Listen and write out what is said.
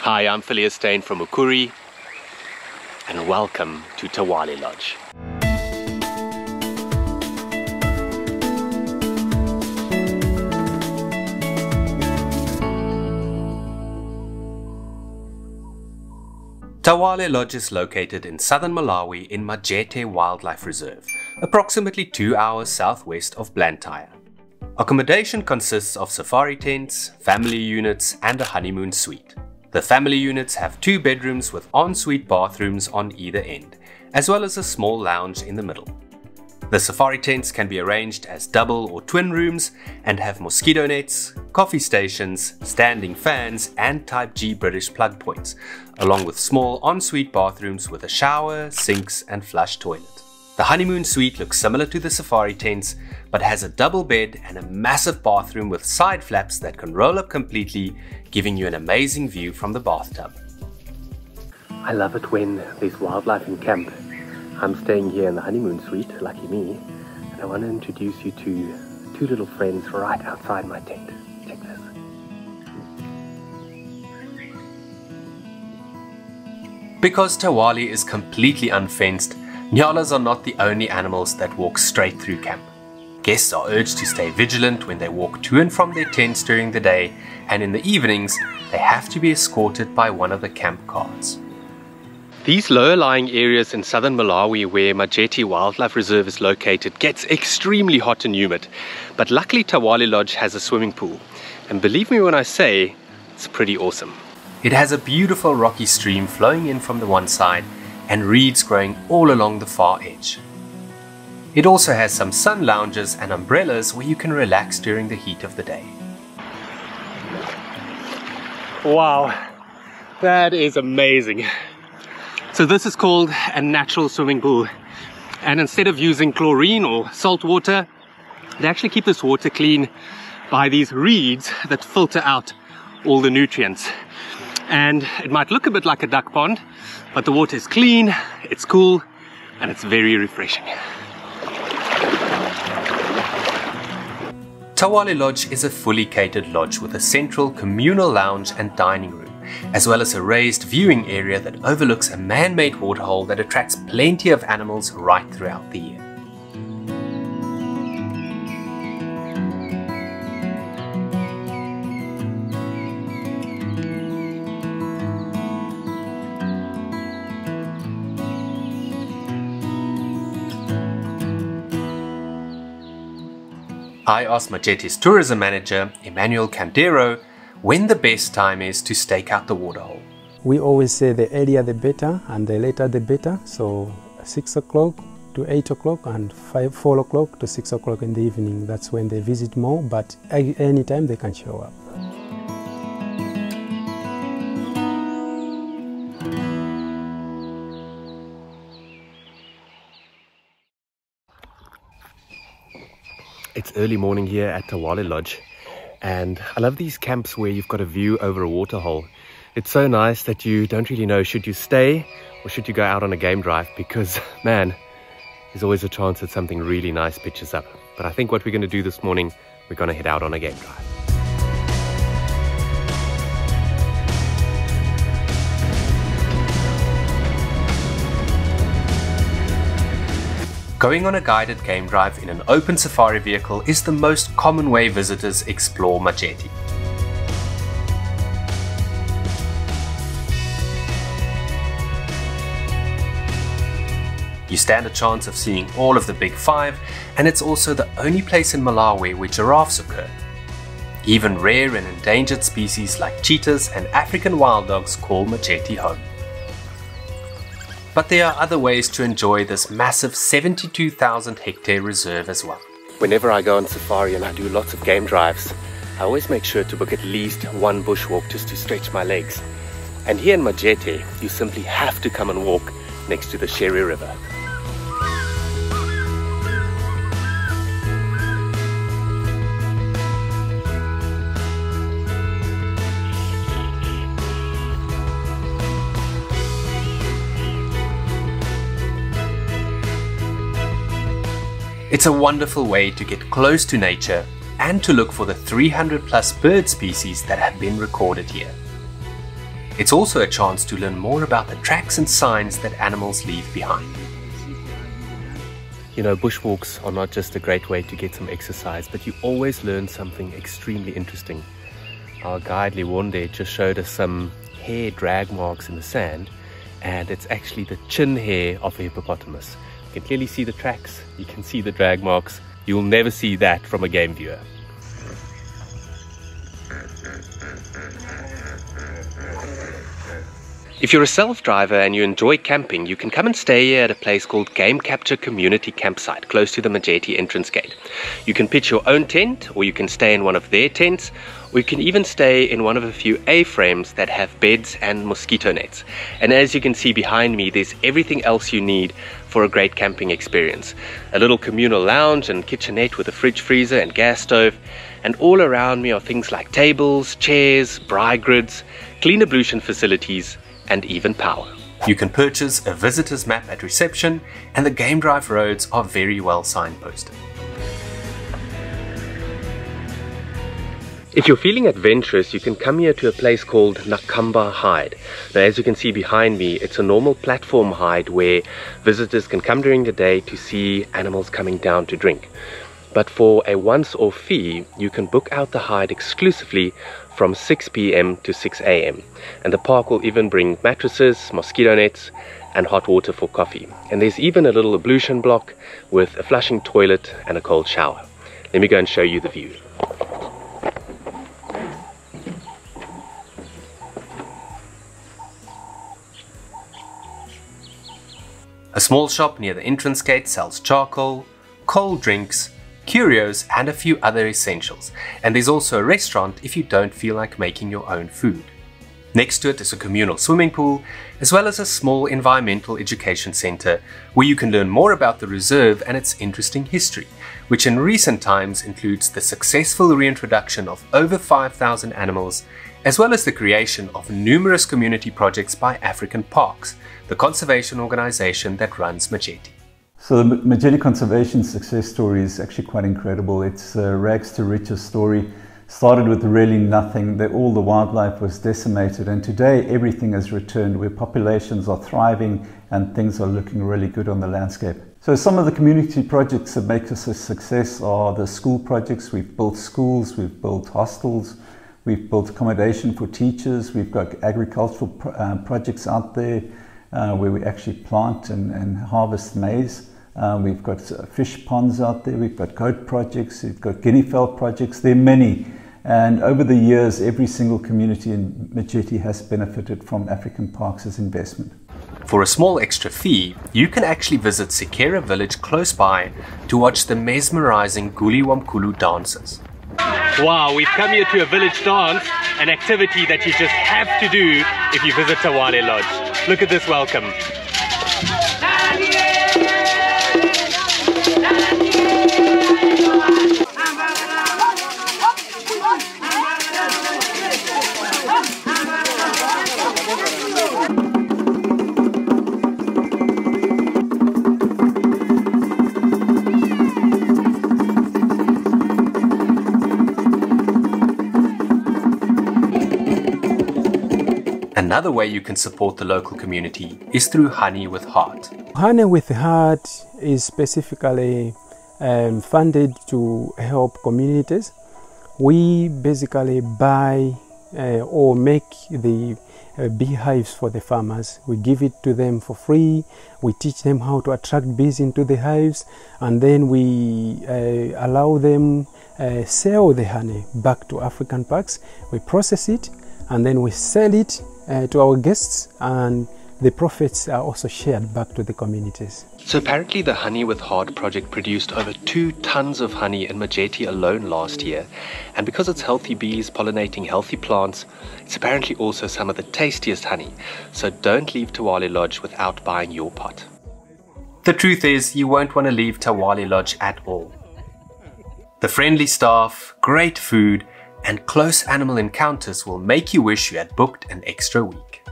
Hi, I'm fully-catered from Ukuri, and welcome to Thawale Lodge. Thawale Lodge is located in southern Malawi in Majete Wildlife Reserve, approximately 2 hours southwest of Blantyre. Accommodation consists of safari tents, family units, and a honeymoon suite. The family units have 2 bedrooms with ensuite bathrooms on either end, as well as a small lounge in the middle. The safari tents can be arranged as double or twin rooms and have mosquito nets, coffee stations, standing fans, and Type G British plug points, along with small ensuite bathrooms with a shower, sinks, and flush toilet. The honeymoon suite looks similar to the safari tents, but has a double bed and a massive bathroom with side flaps that can roll up completely, giving you an amazing view from the bathtub. I love it when there's wildlife in camp. I'm staying here in the honeymoon suite, lucky me, and I want to introduce you to 2 little friends right outside my tent. Check this. Because Thawale is completely unfenced, nyalas are not the only animals that walk straight through camp. Guests are urged to stay vigilant when they walk to and from their tents during the day, and in the evenings, they have to be escorted by one of the camp guards. These lower-lying areas in southern Malawi where Majete Wildlife Reserve is located gets extremely hot and humid, but luckily Thawale Lodge has a swimming pool, and believe me when I say, it's pretty awesome. It has a beautiful rocky stream flowing in from the one side and reeds growing all along the far edge. It also has some sun lounges and umbrellas where you can relax during the heat of the day. Wow, that is amazing. So this is called a natural swimming pool, and instead of using chlorine or salt water, they actually keep this water clean by these reeds that filter out all the nutrients. And it might look a bit like a duck pond, but the water is clean, it's cool, and it's very refreshing. Thawale Lodge is a fully catered lodge with a central communal lounge and dining room, as well as a raised viewing area that overlooks a man-made waterhole that attracts plenty of animals right throughout the year. I asked Majete's tourism manager, Emmanuel Candero, when the best time is to stake out the waterhole. We always say the earlier the better and the later the better. So 6 o'clock to 8 o'clock and 4 o'clock to 6 o'clock in the evening. That's when they visit more, but anytime they can show up. It's early morning here at Thawale Lodge, and I love these camps where you've got a view over a waterhole. It's so nice that you don't really know should you stay or should you go out on a game drive, because man, there's always a chance that something really nice pitches up. But I think what we're going to do this morning, we're going to head out on a game drive. Going on a guided game drive in an open safari vehicle is the most common way visitors explore Majete. You stand a chance of seeing all of the big 5, and it's also the only place in Malawi where giraffes occur. Even rare and endangered species like cheetahs and African wild dogs call Majete home. But there are other ways to enjoy this massive 72,000 hectare reserve as well. Whenever I go on safari and I do lots of game drives, I always make sure to book at least one bushwalk just to stretch my legs. And here in Majete, you simply have to come and walk next to the Sherry River. It's a wonderful way to get close to nature and to look for the 300+ bird species that have been recorded here. It's also a chance to learn more about the tracks and signs that animals leave behind. You know, bushwalks are not just a great way to get some exercise, but you always learn something extremely interesting. Our guide Liwonde just showed us some hair drag marks in the sand, and it's actually the chin hair of a hippopotamus. You can clearly see the tracks, you can see the drag marks. You'll never see that from a game viewer. If you're a self-driver and you enjoy camping, you can come and stay here at a place called Game Capture Community Campsite, close to the Majete entrance gate. You can pitch your own tent, or you can stay in one of their tents, or you can even stay in one of a few A-frames that have beds and mosquito nets. And as you can see behind me, there's everything else you need for a great camping experience. A little communal lounge and kitchenette with a fridge freezer and gas stove. And all around me are things like tables, chairs, braai grids, clean ablution facilities, and even power. You can purchase a visitor's map at reception, and the game drive roads are very well signposted. If you're feeling adventurous, you can come here to a place called Nakamba Hide. Now, as you can see behind me, it's a normal platform hide where visitors can come during the day to see animals coming down to drink. But for a once-off fee, you can book out the hide exclusively from 6 p.m. to 6 a.m. And the park will even bring mattresses, mosquito nets, and hot water for coffee. And there's even a little ablution block with a flushing toilet and a cold shower. Let me go and show you the view. A small shop near the entrance gate sells charcoal, cold drinks, curios, and a few other essentials. And there's also a restaurant if you don't feel like making your own food. Next to it is a communal swimming pool, as well as a small environmental education center where you can learn more about the reserve and its interesting history, which in recent times includes the successful reintroduction of over 5,000 animals, as well as the creation of numerous community projects by African Parks, the conservation organization that runs Majete. So the Majete conservation success story is actually quite incredible. It's a rags to riches story. Started with really nothing, all the wildlife was decimated, and today everything has returned where populations are thriving and things are looking really good on the landscape. So some of the community projects that make us a success are the school projects. We've built schools, we've built hostels, we've built accommodation for teachers, we've got agricultural projects out there where we actually plant and harvest maize. We've got fish ponds out there, we've got goat projects, we've got guinea fowl projects, there are many. And over the years, every single community in Majete has benefited from African Parks' investment. For a small extra fee, you can actually visit Sekera village close by to watch the mesmerizing Guli Wamkulu dances. Wow, we've come here to a village dance, an activity that you just have to do if you visit Thawale Lodge. Look at this welcome. Another way you can support the local community is through Honey with Heart. Honey with Heart is specifically funded to help communities. We basically buy or make the beehives for the farmers. We give it to them for free. We teach them how to attract bees into the hives, and then we allow them sell the honey back to African Parks. We process it and then we sell it to our guests, and the profits are also shared back to the communities. So apparently the Honey with Heart project produced over 2 tons of honey in Majete alone last year. And because it's healthy bees pollinating healthy plants, it's apparently also some of the tastiest honey. So don't leave Thawale Lodge without buying your pot. The truth is, you won't want to leave Thawale Lodge at all. The friendly staff, great food, and close animal encounters will make you wish you had booked an extra week.